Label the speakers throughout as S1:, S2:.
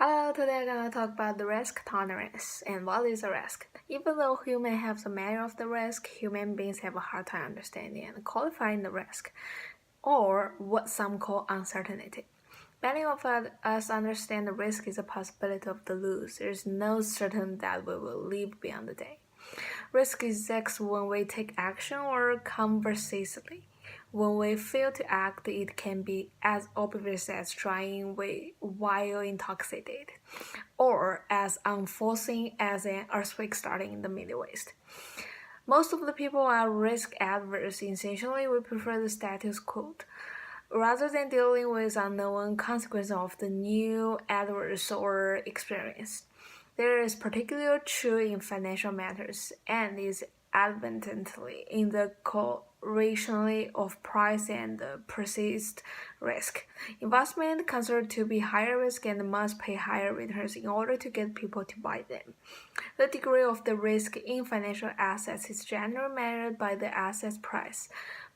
S1: Hello, today I'm gonna talk about the risk tolerance and what is a risk. Even though humans have the measure of the risk, human beings have a hard time understanding and qualifying the risk, or what some call uncertainty. Many of us understand the risk is a possibility of the lose. There is no certain that we will live beyond the day. Risk exists when we take action or conversely. When we fail to act, it can be as obvious as trying while intoxicated, or as unforeseen as an earthquake starting in the Middle East. Most of the people are risk adverse. Essentially, we prefer the status quo. Rather than dealing with unknown consequences of the new adverse or experience. There is particularly true in financial matters and is evidently in the correlation of price and perceived risk. Investment considered to be higher risk and must pay higher returns in order to get people to buy them. The degree of the risk in financial assets is generally measured by the asset's price,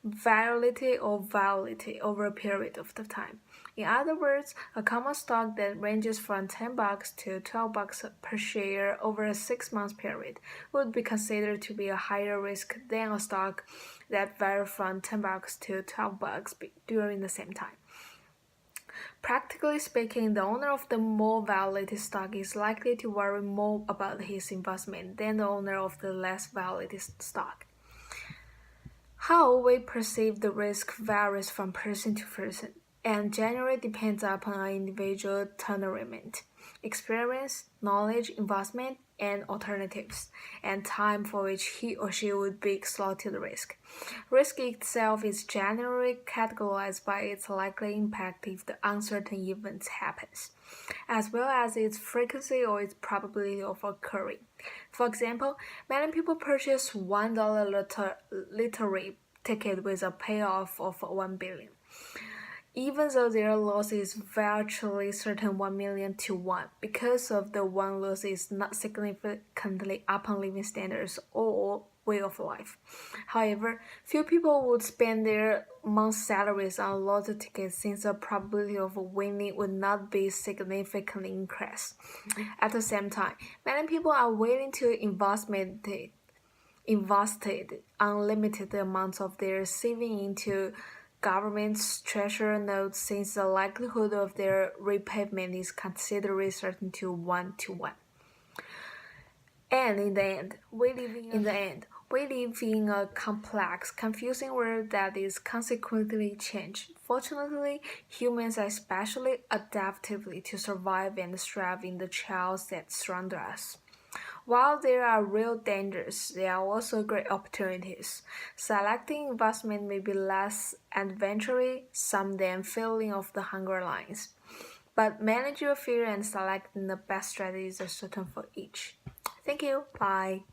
S1: volatility or volatility over a period of time. In other words, a common stock that ranges from $10 to $12 per share over a 6-month period would be considered to be a higher risk than a stock that varies from $10 to $12 during the same time. Practically speaking, the owner of the more volatile stock is likely to worry more about his investment than the owner of the less volatile stock. How we perceive the risk varies from person to person and generally depends upon an individual temperament, experience, knowledge, investment, and alternatives, and time for which he or she would be exposed to the risk. Risk itself is generally categorized by its likely impact if the uncertain event happens, as well as its frequency or its probability of occurring. For example, many people purchase $1 lottery ticket with a payoff of $1 billion. Even though their loss is virtually certain 1 million to 1, because of the one loss is not significantly upon living standards or way of life. However, few people would spend their month's salaries on lotto tickets since the probability of winning would not be significantly increased. At the same time, many people are willing to invested unlimited amounts of their saving into government's treasury notes since the likelihood of their repayment is considerably certain to 1 to 1. And in the end, we live in a complex, confusing world that is consequently changed. Fortunately, humans are especially adaptively to survive and thrive in the chaos that surrounds us. While there are real dangers, there are also great opportunities. Selecting investment may be less adventurous, some than filling of the hunger lines. But manage your fear and selecting the best strategies are certain for each. Thank you. Bye.